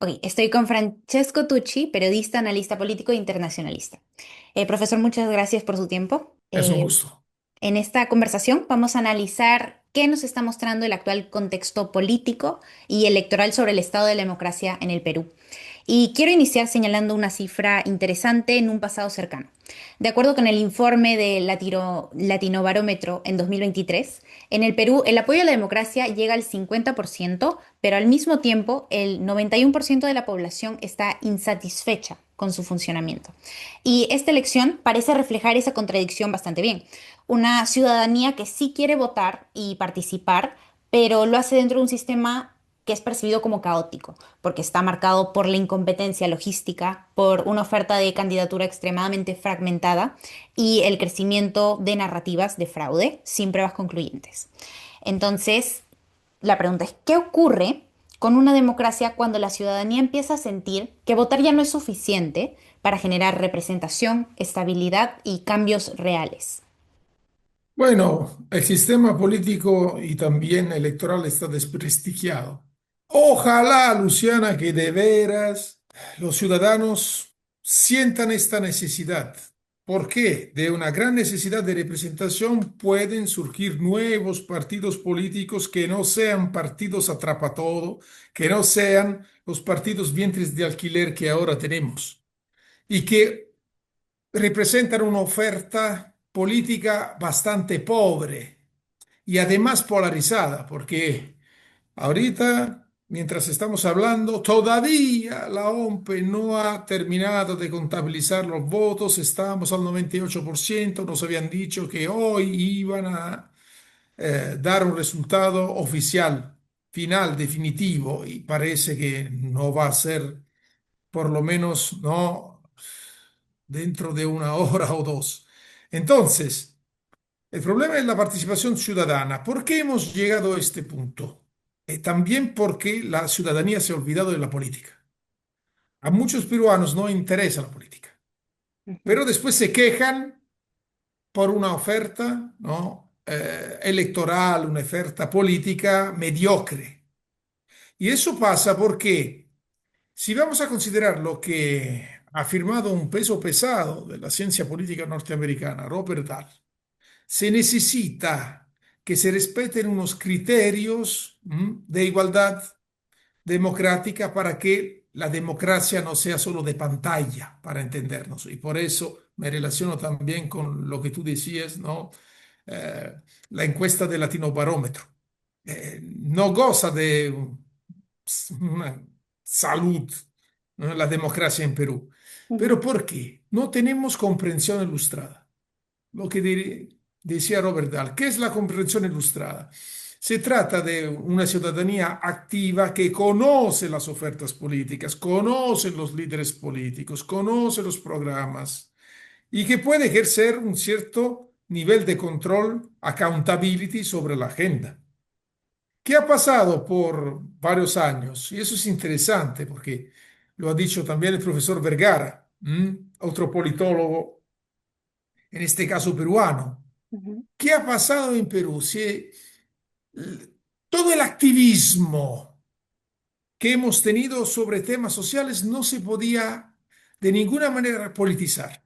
Ok, estoy con Francesco Tucci, periodista, analista político e internacionalista. Profesor, muchas gracias por su tiempo. Es un gusto. En esta conversación vamos a analizar qué nos está mostrando el actual contexto político y electoral sobre el estado de la democracia en el Perú. Y quiero iniciar señalando una cifra interesante en un pasado cercano. De acuerdo con el informe de Latinobarómetro en 2023, en el Perú el apoyo a la democracia llega al 50%, pero al mismo tiempo el 91% de la población está insatisfecha con su funcionamiento. Y esta elección parece reflejar esa contradicción bastante bien. Una ciudadanía que sí quiere votar y participar, pero lo hace dentro de un sistema que es percibido como caótico, porque está marcado por la incompetencia logística, por una oferta de candidatura extremadamente fragmentada y el crecimiento de narrativas de fraude sin pruebas concluyentes. Entonces, la pregunta es, ¿qué ocurre con una democracia cuando la ciudadanía empieza a sentir que votar ya no es suficiente para generar representación, estabilidad y cambios reales? Bueno, el sistema político y también electoral está desprestigiado. Ojalá, Luciana, que de veras los ciudadanos sientan esta necesidad. ¿Por qué? De una gran necesidad de representación pueden surgir nuevos partidos políticos que no sean partidos atrapatodo, que no sean los partidos vientres de alquiler que ahora tenemos y que representan una oferta política bastante pobre y además polarizada, porque ahorita, mientras estamos hablando, todavía la OMPE no ha terminado de contabilizar los votos, estamos al 98%, nos habían dicho que hoy iban a dar un resultado oficial, final, definitivo, y parece que no va a ser, por lo menos, no dentro de una hora o dos. Entonces, el problema es la participación ciudadana. ¿Por qué hemos llegado a este punto? También porque la ciudadanía se ha olvidado de la política. A muchos peruanos no interesa la política, Ujú. pero después se quejan por una oferta, ¿no? Electoral, una oferta política mediocre. Y eso pasa porque si vamos a considerar lo que ha afirmado un peso pesado de la ciencia política norteamericana, Robert Dahl, se necesita que se respeten unos criterios de igualdad democrática para que la democracia no sea solo de pantalla, para entendernos. Y por eso me relaciono también con lo que tú decías, ¿no? Eh, la encuesta de Latino Barómetro. No goza de una salud, ¿no? La democracia en Perú. Ujú. ¿Pero por qué? No tenemos comprensión ilustrada. Lo que decía Robert Dahl. ¿Qué es la comprensión ilustrada? Se trata de una ciudadanía activa que conoce las ofertas políticas, conoce los líderes políticos, conoce los programas y que puede ejercer un cierto nivel de control, accountability sobre la agenda. ¿Qué ha pasado por varios años? Y eso es interesante porque lo ha dicho también el profesor Vergara, otro politólogo, en este caso peruano. Ujú. ¿Qué ha pasado en Perú? Si todo el activismo que hemos tenido sobre temas sociales no se podía de ninguna manera politizar.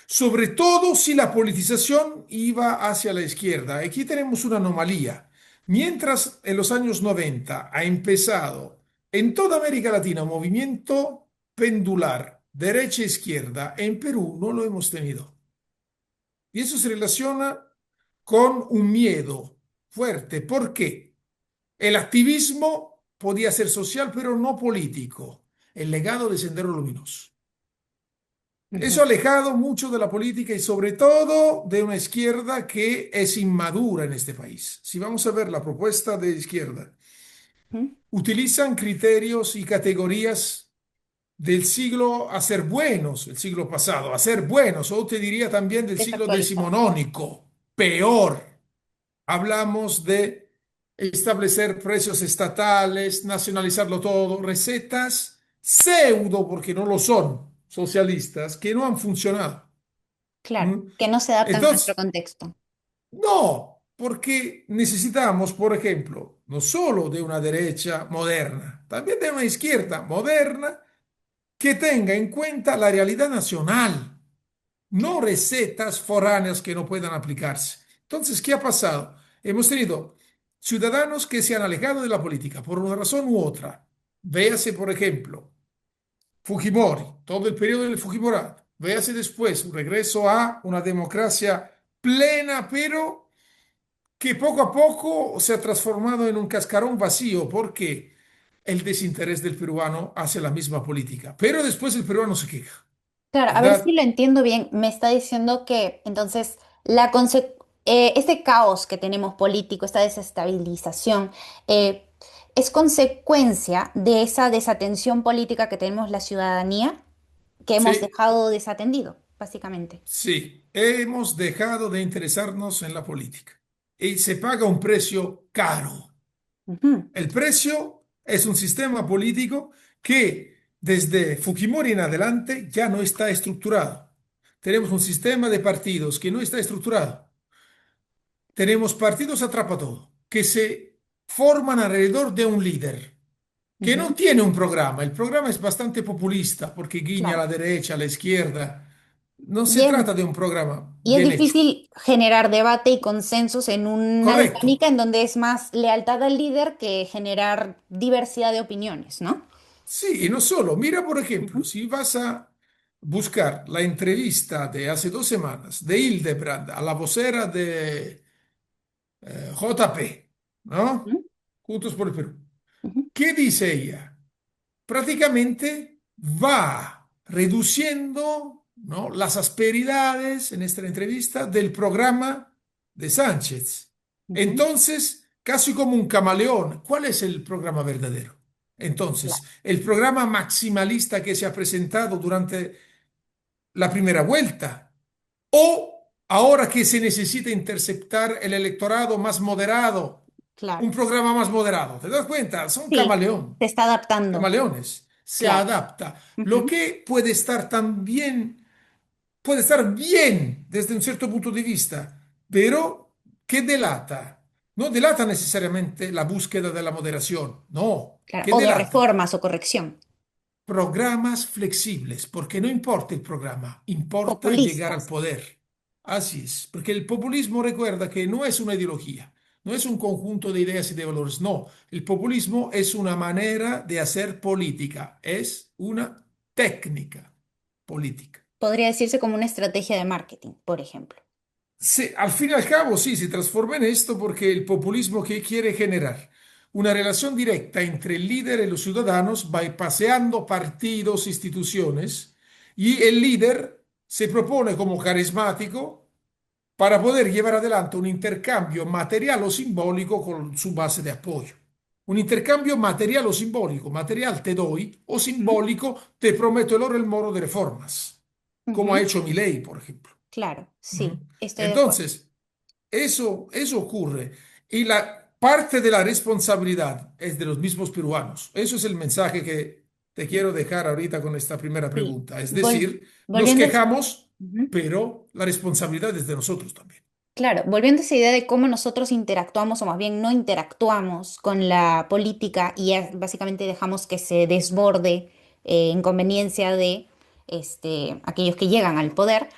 Sobre todo si la politización iba hacia la izquierda. Aquí tenemos una anomalía. Mientras en los años 90 ha empezado en toda América Latina un movimiento pendular, derecha-izquierda, en Perú no lo hemos tenido. Y eso se relaciona con un miedo fuerte. ¿Por qué? El activismo podía ser social, pero no político. El legado de Sendero Luminoso. Eso Ujú. ha alejado mucho de la política y sobre todo de una izquierda que es inmadura en este país. Si vamos a ver la propuesta de izquierda, Ujú. utilizan criterios y categorías del siglo a ser buenos, el siglo pasado, a ser buenos, o te diría también del siglo Desactualizado. decimonónico, peor. Hablamos de establecer precios estatales, nacionalizarlo todo, recetas pseudo, porque no lo son, socialistas, que no han funcionado. Claro, ¿Mm? que no se adaptan a nuestro Entonces, contexto. no. porque necesitamos, por ejemplo, no solo de una derecha moderna, también de una izquierda moderna que tenga en cuenta la realidad nacional, no Claro. recetas foráneas que no puedan aplicarse. Entonces, ¿qué ha pasado? Hemos tenido ciudadanos que se han alejado de la política por una razón u otra. Véase, por ejemplo, Fujimori, todo el periodo del Fujimorato. Véase después un regreso a una democracia plena, pero que poco a poco se ha transformado en un cascarón vacío porque el desinterés del peruano hacia la misma política. Pero después el peruano se queja, Claro, a ver si ¿verdad? lo entiendo bien. Me está diciendo que entonces este caos que tenemos político, esta desestabilización, eh, es consecuencia de esa desatención política que tenemos la ciudadanía, que hemos Sí, dejado desatendido, básicamente. sí, hemos dejado de interesarnos en la política y se paga un precio caro. Ujú, El precio es un sistema político que desde Fujimori en adelante ya no está estructurado. Tenemos un sistema de partidos que no está estructurado. Tenemos partidos atrapatodo que se forman alrededor de un líder que ujú, no tiene un programa. El programa es bastante populista porque guiña a claro. la derecha, a la izquierda. No se Y es, trata de un programa y es bien hecho. difícil generar debate y consensos en una Correcto. dinámica en donde es más lealtad al líder que generar diversidad de opiniones, ¿no? Sí, y no solo. Mira, por ejemplo, Ujú, si vas a buscar la entrevista de hace 2 semanas de Hildebrand a la vocera de JP, ¿no? ujú, Juntos por el Perú. ujú, ¿Qué dice ella? Prácticamente va reduciendo, ¿no?, las asperidades en esta entrevista del programa de Sánchez. ujú. Entonces, casi como un camaleón, ¿cuál es el programa verdadero? Entonces, el programa maximalista que se ha presentado durante la primera vuelta o ahora que se necesita interceptar el electorado más moderado, un Claro, programa más moderado. ¿Te das cuenta? Son sí, camaleón. se está adaptando, Camaleones, se claro. adapta. Lo Ujú, que puede estar también, puede estar bien desde un cierto punto de vista, pero ¿qué delata? No delata necesariamente la búsqueda de la moderación, no. claro, ¿Qué o de delata? reformas o corrección. Programas flexibles, porque no importa el programa, importa llegar al Populistas. poder. Así es, porque el populismo recuerda que no es una ideología, no es un conjunto de ideas y de valores, no, el populismo es una manera de hacer política, es una técnica política. Podría decirse como una estrategia de marketing, por ejemplo. Al fin y al cabo, sí, se transforma en esto porque el populismo que quiere generar una relación directa entre el líder y los ciudadanos, bypaseando partidos, instituciones, y el líder se propone como carismático para poder llevar adelante un intercambio material o simbólico con su base de apoyo. Un intercambio material o simbólico. Material te doy o Ujú, simbólico te prometo el oro el moro de reformas, como ha ujú, hecho Milei, por ejemplo. claro, Ujú. sí, estoy de acuerdo. Entonces, eso ocurre. Y la parte de la responsabilidad es de los mismos peruanos. Eso es el mensaje que te quiero dejar ahorita con esta primera Sí. pregunta. Es decir, nos Volviendo, quejamos, ujú, pero la responsabilidad es de nosotros también. claro, volviendo a esa idea de cómo nosotros interactuamos o más bien no interactuamos con la política y básicamente dejamos que se desborde en conveniencia de aquellos que llegan al poder.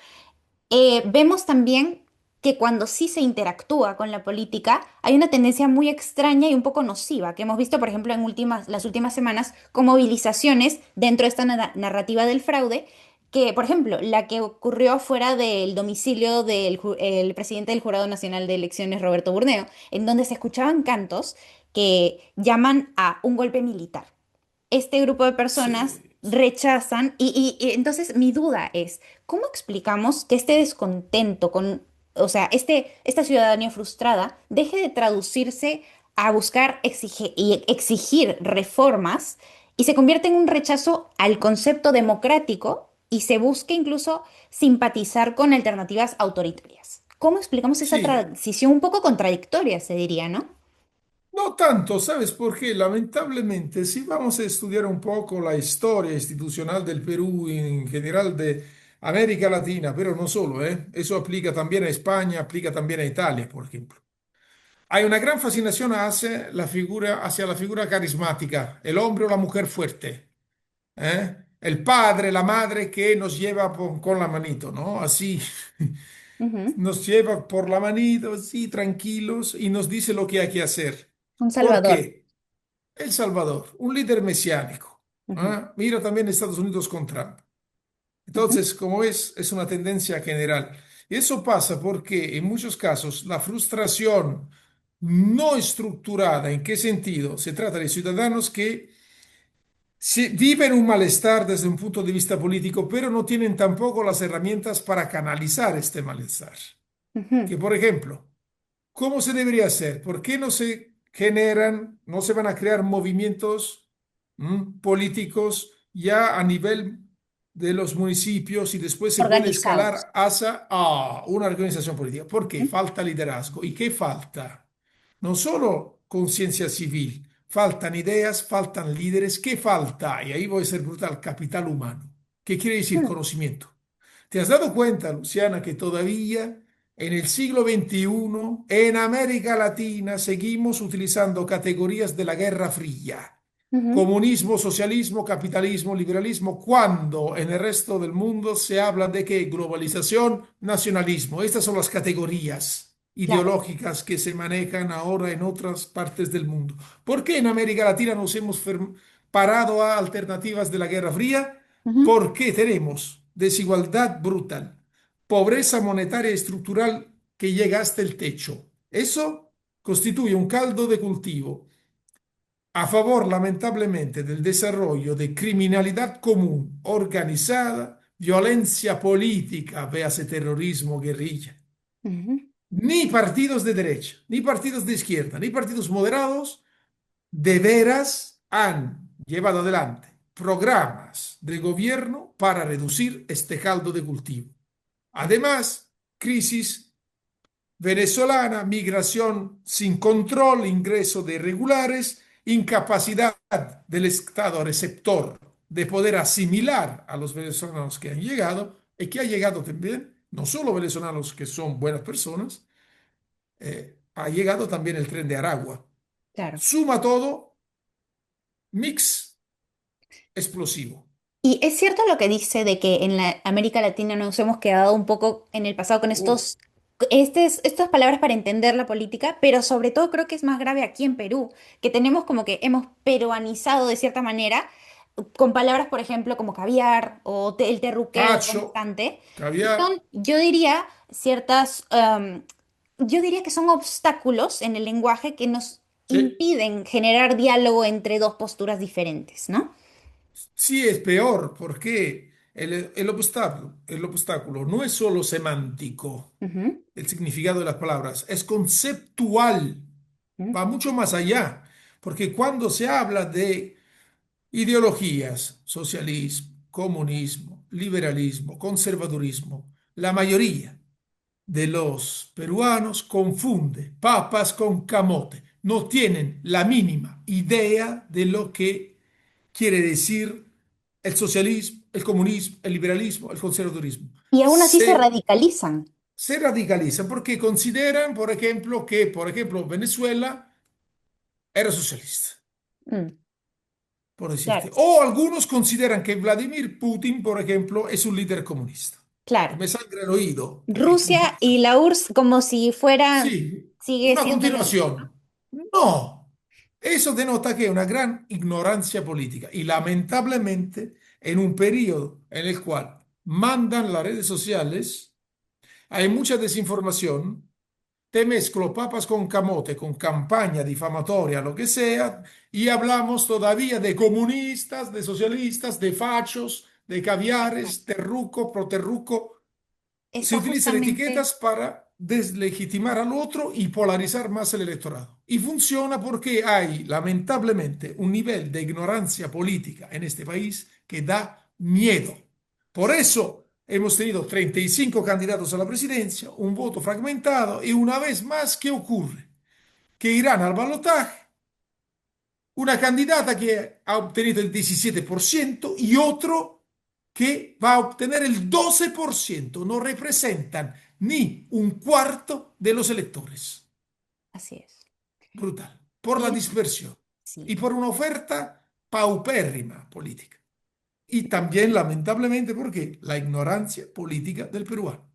Vemos también que cuando sí se interactúa con la política, hay una tendencia muy extraña y un poco nociva, que hemos visto, por ejemplo, en las últimas semanas, con movilizaciones dentro de esta narrativa del fraude, que, por ejemplo, la que ocurrió fuera del domicilio del el presidente del Jurado Nacional de Elecciones, Roberto Burneo, en donde se escuchaban cantos que llaman a un golpe militar. Este grupo de personas Sí, rechazan y entonces mi duda es, ¿cómo explicamos que este descontento con, o sea, esta ciudadanía frustrada deje de traducirse a buscar y exigir reformas y se convierte en un rechazo al concepto democrático y se busque incluso simpatizar con alternativas autoritarias? ¿Cómo explicamos esa sí. transición un poco contradictoria, se diría, ¿no? No tanto, ¿sabes por qué? Lamentablemente, si vamos a estudiar un poco la historia institucional del Perú y en general de América Latina, pero no solo, ¿eh? Eso aplica también a España, aplica también a Italia, por ejemplo. hay una gran fascinación hacia la figura carismática, el hombre o la mujer fuerte, ¿eh? El padre, la madre que nos lleva con la manito, ¿no? Así, Ujú. nos lleva por la manito, así, tranquilos, y nos dice lo que hay que hacer. Un ¿Por salvador. qué? El Salvador, un líder mesiánico. Ujú, ¿Ah? Mira también Estados Unidos con Trump. ujú, Entonces, como es una tendencia general. Y eso pasa porque en muchos casos la frustración no estructurada, ¿en qué sentido? Se trata de ciudadanos que viven un malestar desde un punto de vista político, pero no tienen tampoco las herramientas para canalizar este malestar. ujú. Que, por ejemplo, ¿cómo se debería hacer? ¿Por qué no se generan, no se van a crear movimientos políticos ya a nivel de los municipios y después se puede Organizados. escalar hacia una organización política? Porque falta liderazgo. ¿Y qué falta? No solo conciencia civil, faltan ideas, faltan líderes. ¿Qué falta? Y ahí voy a ser brutal, capital humano. ¿Qué quiere decir Ujú, conocimiento? ¿Te has dado cuenta, Luciana, que todavía en el siglo XXI, en América Latina, seguimos utilizando categorías de la Guerra Fría? ujú. Comunismo, socialismo, capitalismo, liberalismo, cuando en el resto del mundo se habla de que globalización, nacionalismo. Estas son las categorías Claro. ideológicas que se manejan ahora en otras partes del mundo. ¿Por qué en América Latina nos hemos parado a alternativas de la Guerra Fría? Ujú, Porque tenemos desigualdad brutal, pobreza monetaria y estructural que llega hasta el techo. Eso constituye un caldo de cultivo a favor, lamentablemente, del desarrollo de criminalidad común, organizada, violencia política, véase terrorismo, guerrilla. ujú, Ni partidos de derecha, ni partidos de izquierda, ni partidos moderados de veras han llevado adelante programas de gobierno para reducir este caldo de cultivo. Además, crisis venezolana, migración sin control, ingreso de irregulares, incapacidad del Estado receptor de poder asimilar a los venezolanos que han llegado y que ha llegado también, no solo venezolanos que son buenas personas, ha llegado también el tren de Aragua. claro. Suma todo, mix explosivo. Y es cierto lo que dice de que en la América Latina nos hemos quedado un poco en el pasado con Uh, estas palabras para entender la política, pero sobre todo creo que es más grave aquí en Perú, que tenemos como que hemos peruanizado de cierta manera, con palabras, por ejemplo, como caviar o el terruqueo Pacho, constante, que caviar, son, yo diría, yo diría que son obstáculos en el lenguaje que nos sí, impiden generar diálogo entre dos posturas diferentes, ¿no? sí es peor porque el obstáculo no es solo semántico, Ujú, el significado de las palabras, es conceptual, ujú. va mucho más allá, porque cuando se habla de ideologías, socialismo, comunismo, liberalismo, conservadurismo, la mayoría de los peruanos confunde papas con camote. No tienen la mínima idea de lo que quiere decir el socialismo, el comunismo, el liberalismo, el conservadurismo. Y aún así se Se, radicalizan. se radicalizan porque consideran, por ejemplo, que, por ejemplo, Venezuela era socialista, Mm, por decirte. claro, O algunos consideran que Vladimir Putin, por ejemplo, es un líder comunista. claro. Me sangra el oído, porque Rusia y la URSS como si fuera, sí, sigue una siendo lo mismo. continuación. No, eso denota que hay una gran ignorancia política y lamentablemente en un periodo en el cual mandan las redes sociales, hay mucha desinformación, te mezclo papas con camote, con campaña difamatoria, lo que sea, y hablamos todavía de comunistas, de socialistas, de fachos, de caviares, Exacto. terruco, proterruco. Se Está utilizan justamente, etiquetas para deslegitimar al otro y polarizar más el electorado. Y funciona porque hay, lamentablemente, un nivel de ignorancia política en este país que da miedo. Por eso hemos tenido 35 candidatos a la presidencia, un voto fragmentado y una vez más, ¿qué ocurre? Que irán al balotaje una candidata que ha obtenido el 17% y otro que va a obtener el 12%. No representan ni un cuarto de los electores. así es. brutal, por la Y dispersión y sí. por una oferta paupérrima política. Y también, lamentablemente, porque la ignorancia política del peruano.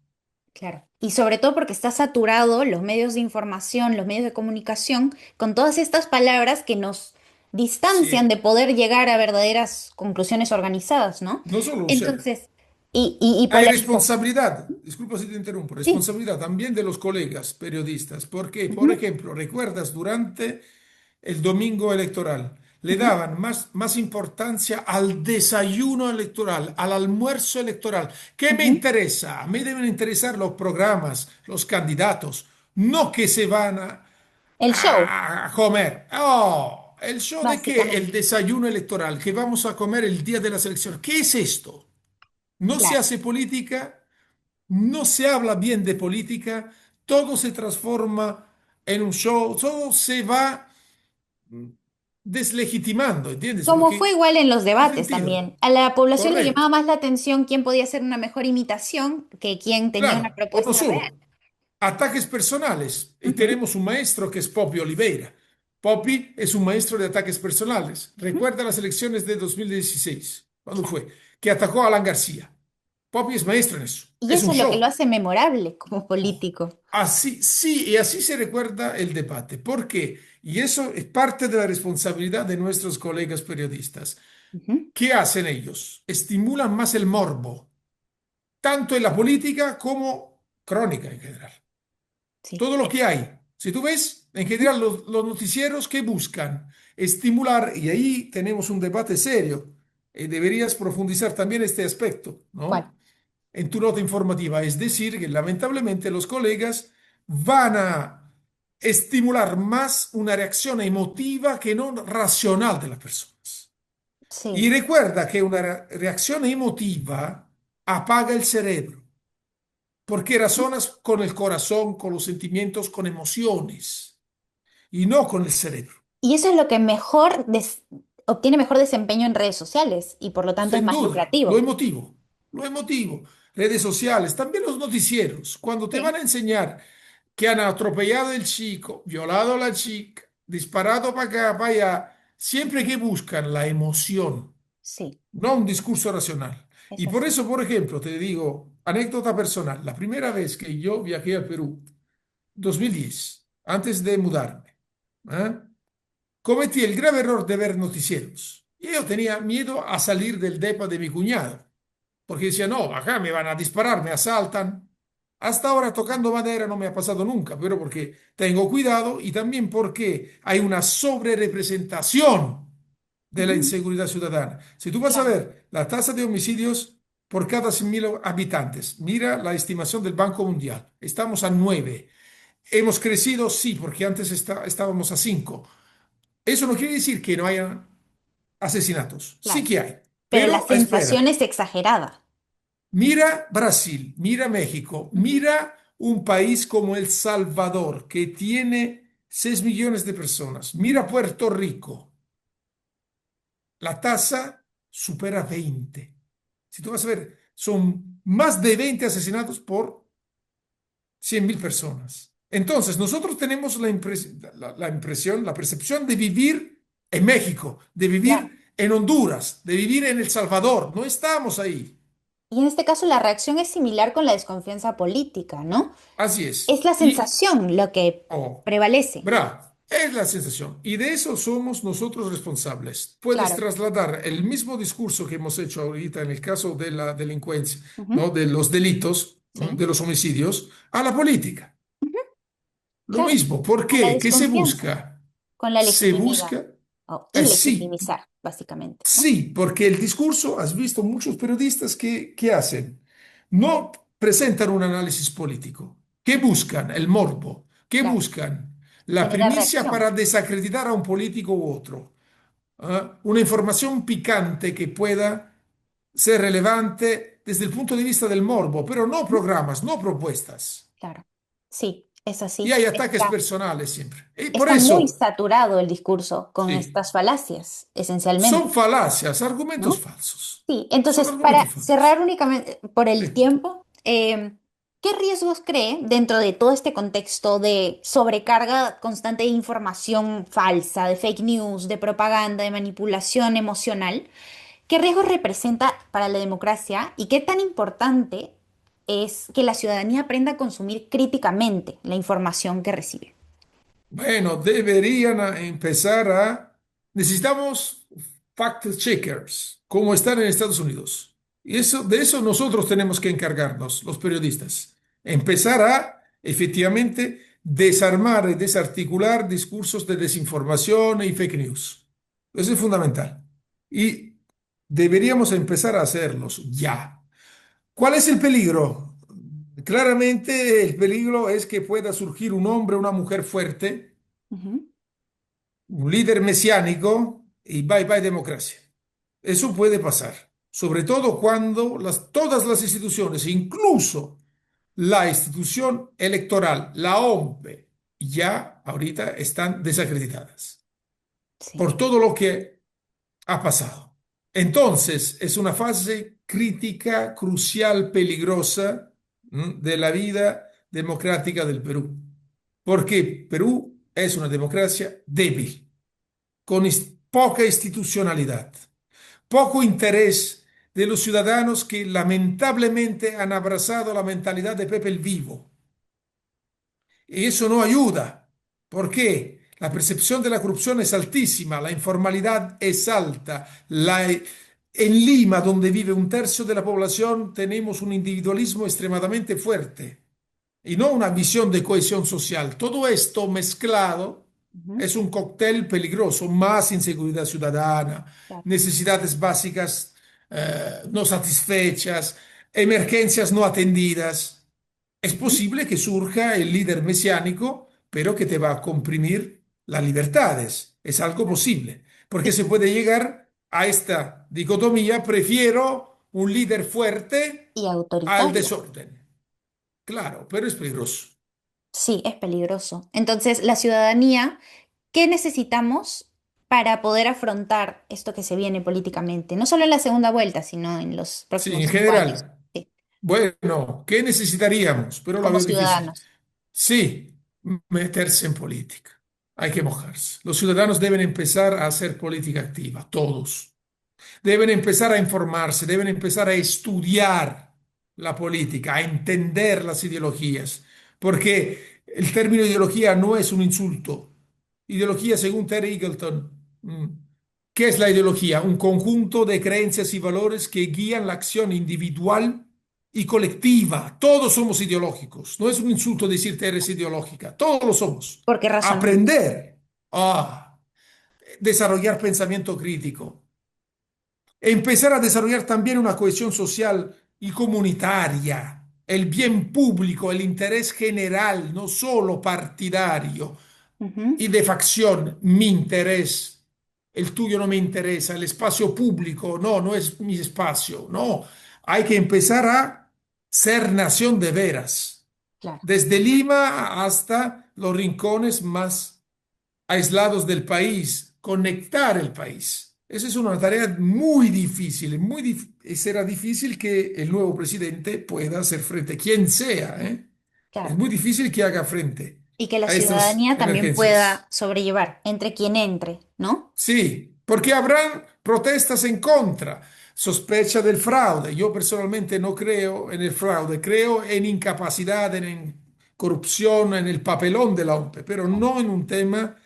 Claro. Y sobre todo porque está saturado los medios de información, los medios de comunicación, con todas estas palabras que nos distancian Sí, de poder llegar a verdaderas conclusiones organizadas, ¿no? no solo, Luciana. Entonces, y Hay polarización. responsabilidad, disculpa si te interrumpo, Sí. responsabilidad también de los colegas periodistas, porque, por Ujú, ejemplo, recuerdas durante el domingo electoral, le ujú. daban más importancia al desayuno electoral, al almuerzo electoral. ¿Qué me Ujú. interesa? A mí deben interesar los programas, los candidatos, no que se van El show, a comer. Oh, ¿el show de qué? El básicamente. desayuno electoral, que vamos a comer el día de las elecciones. ¿Qué es esto? No se Claro. hace política, no se habla bien de política, todo se transforma en un show, todo se va deslegitimando, ¿entiendes? Como fue Porque igual en los no hay debates sentido. también. A la población le Correcto, llamaba más la atención quién podía hacer una mejor imitación que quién tenía una claro. O no propuesta real. solo, ataques personales. Y Ujú, tenemos un maestro que es Poppy Oliveira. Poppy es un maestro de ataques personales. ujú. Recuerda las elecciones de 2016. ¿Cuándo Claro. fue? Que atacó a Alan García. Poppy es maestro en eso. Y Es eso un es lo que lo show. hace memorable como Oh, político. así, sí, y así se recuerda el debate. ¿Por qué? Y eso es parte de la responsabilidad de nuestros colegas periodistas. Ujú. ¿Qué hacen ellos? Estimulan más el morbo, tanto en la política como crónica en general. Sí. Todo lo que hay. Si tú ves, en Ujú. general, los noticieros que buscan estimular, y ahí tenemos un debate serio, deberías profundizar también este aspecto, ¿Cuál? ¿no? En tu nota informativa. Es decir, que lamentablemente los colegas van a estimular más una reacción emotiva que no racional de las personas. Y Sí. recuerda que una reacción emotiva apaga el cerebro, porque razonas con el corazón, con los sentimientos, con emociones, y no con el cerebro. Y eso es lo que obtiene mejor desempeño en redes sociales y por lo tanto es Sin más duda, lucrativo. lo emotivo, redes sociales, también los noticieros, cuando te van Sí, a enseñar que han atropellado el chico, violado a la chica, disparado para acá, para allá, siempre que buscan la emoción, sí, no un discurso racional. es Y por así. eso, por ejemplo, te digo, anécdota personal, la primera vez que yo viajé al Perú, 2010, antes de mudarme, ¿eh? Cometí el grave error de ver noticieros. Y yo tenía miedo a salir del depa de mi cuñado, porque decía, no, acá me van a disparar, me asaltan. Hasta ahora tocando madera no me ha pasado nunca, pero porque tengo cuidado y también porque hay una sobrerepresentación de la Ujú. inseguridad ciudadana. Si tú vas a Claro, ver la tasa de homicidios por cada 100.000 habitantes, mira la estimación del Banco Mundial, estamos a 9. Hemos crecido, sí, porque antes estábamos a 5. Eso no quiere decir que no haya asesinatos, sí claro. que hay, Pero la pero sensación espera, es exagerada. mira Brasil, mira México, Ujú. mira un país como El Salvador, que tiene 6 millones de personas, mira Puerto Rico, la tasa supera 20. Si tú vas a ver, son más de 20 asesinatos por 100.000 personas. Entonces, nosotros tenemos la impresión, la percepción de vivir en México, de Claro. vivir en Honduras, de vivir en El Salvador. No estamos ahí. Y en este caso la reacción es similar con la desconfianza política, ¿no? Así es. Es la Y, sensación lo que oh, prevalece. bravo, es la sensación. Y de eso somos nosotros responsables. Puedes Claro. trasladar el mismo discurso que hemos hecho ahorita en el caso de la delincuencia, Ujú. ¿no? De los delitos, ¿no? Sí. De los homicidios, a la política. Ujú. Lo Claro. mismo. ¿Por A la qué? ¿Qué se desconfianza busca? con la Se legitimidad busca, o sí, ilegitimizar, básicamente, ¿no? sí, porque el discurso, has visto muchos periodistas que hacen, no presentan un análisis político. ¿Qué buscan? El morbo. ¿Qué Claro. buscan? La Generar primicia reacción. para desacreditar a un político u otro. ¿Ah? Una información picante que pueda ser relevante desde el punto de vista del morbo, pero no Ujú. programas, no propuestas. Claro. Sí, es Y así. hay ataques personales siempre. Y por Está muy eso, saturado el discurso con sí, estas falacias, son esencialmente, falacias, argumentos ¿no? falsos. Sí, Son entonces, para argumentos falsos. cerrar únicamente por el Sí, tiempo, ¿Qué riesgos cree dentro de todo este contexto de sobrecarga constante de información falsa, de fake news, de propaganda, de manipulación emocional? ¿Qué riesgos representa para la democracia y qué tan importante es que la ciudadanía aprenda a consumir críticamente la información que recibe? Bueno, deberían empezar a... Necesitamos fact-checkers, como están en Estados Unidos. Y eso, de eso nosotros tenemos que encargarnos, los periodistas. Empezar a, efectivamente, desarmar y desarticular discursos de desinformación y fake news. Eso es fundamental. Y deberíamos empezar a hacerlos ya. ¿Cuál es el peligro? Claramente el peligro es que pueda surgir un hombre o una mujer fuerte, Ujú. un líder mesiánico y bye bye democracia. Eso puede pasar, sobre todo cuando todas las instituciones, incluso la institución electoral, la OMP, ya ahorita están desacreditadas Sí. por todo lo que ha pasado. Entonces, es una fase crítica, crucial, peligrosa, de la vida democrática del Perú, porque Perú es una democracia débil, con poca institucionalidad, poco interés de los ciudadanos que lamentablemente han abrazado la mentalidad de Pepe el Vivo. Y eso no ayuda. ¿Por qué? La percepción de la corrupción es altísima, la informalidad es alta. En Lima, donde vive un tercio de la población, tenemos un individualismo extremadamente fuerte y no una visión de cohesión social. Todo esto mezclado Ujú. es un cóctel peligroso, más inseguridad ciudadana, Claro. necesidades básicas no satisfechas, emergencias no atendidas. Es Ujú. posible que surja el líder mesiánico, pero que te va a comprimir las libertades. Es algo Claro. posible, porque Sí. se puede llegar a esta dicotomía, prefiero un líder fuerte Y al autoritario. desorden. Claro, pero es peligroso. Sí, es peligroso. Entonces, la ciudadanía, ¿qué necesitamos para poder afrontar esto que se viene políticamente? No solo en la segunda vuelta, sino en los Sí, próximos en 5 años. general. Sí, Bueno, ¿qué necesitaríamos? Pero la como veo difícil. ciudadanos. Sí, meterse en política. Hay que mojarse. Los ciudadanos deben empezar a hacer política activa, todos. Deben empezar a informarse, deben empezar a estudiar la política, a entender las ideologías, porque el término ideología no es un insulto. Ideología, según Terry Eagleton, ¿qué es la ideología? Un conjunto de creencias y valores que guían la acción individual y colectiva. Todos somos ideológicos. No es un insulto decirte eres ideológica. Todos lo somos. ¿Por qué razonamos? Aprender a desarrollar pensamiento crítico, empezar a desarrollar también una cohesión social y comunitaria, el bien público, el interés general, no solo partidario Ujú. y de facción, mi interés, el tuyo no me interesa, el espacio público, no, no es mi espacio, no, hay que empezar a ser nación de veras, Claro, desde Lima hasta los rincones más aislados del país, conectar el país. Esa es una tarea muy difícil, será difícil que el nuevo presidente pueda hacer frente, quien sea, ¿eh? Es claro. muy difícil que haga frente Y que la a estas ciudadanía también pueda emergencias. sobrellevar, entre quien entre, ¿no? Sí, porque habrán protestas en contra, sospecha del fraude. Yo personalmente no creo en el fraude, creo en incapacidad, en corrupción, en el papelón de la OMP, pero no en un tema,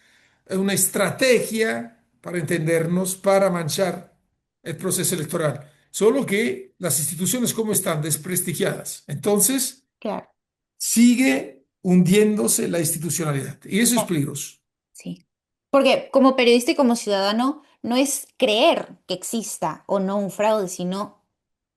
en una estrategia, para entendernos, para manchar el proceso electoral. Solo que las instituciones como están desprestigiadas, entonces Claro, sigue hundiéndose la institucionalidad y eso es claro, peligroso. sí. Porque como periodista y como ciudadano, no es creer que exista o no un fraude, sino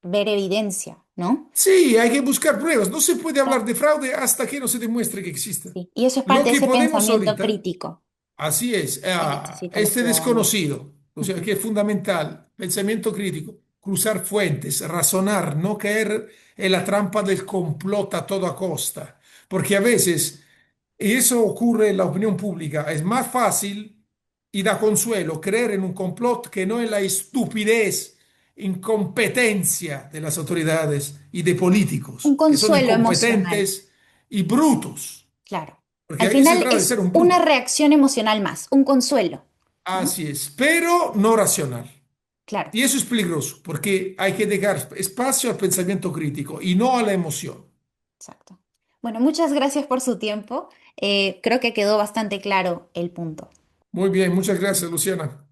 ver evidencia, ¿no? Sí, hay que buscar pruebas. No se puede hablar Claro. de fraude hasta que no se demuestre que existe. Sí. Y eso es Lo parte de que ese podemos pensamiento ahorita, crítico así es, que necesita la este ciudadanía. desconocido, o sea, Ujú. que es fundamental, pensamiento crítico, cruzar fuentes, razonar, no caer en la trampa del complot a toda costa, porque a veces, y eso ocurre en la opinión pública, es más fácil y da consuelo creer en un complot que no en la estupidez incompetencia de las autoridades y de Un políticos, que son consuelo emocional, incompetentes y brutos, claro. porque Al aquí se final trata de ser es un una bruto. reacción emocional más, un consuelo, ¿no? Así es, pero no racional. Claro, Y eso es peligroso, porque hay que dejar espacio al pensamiento crítico y no a la emoción. exacto. Bueno, muchas gracias por su tiempo. Creo que quedó bastante claro el punto. Muy bien, muchas gracias, Luciana.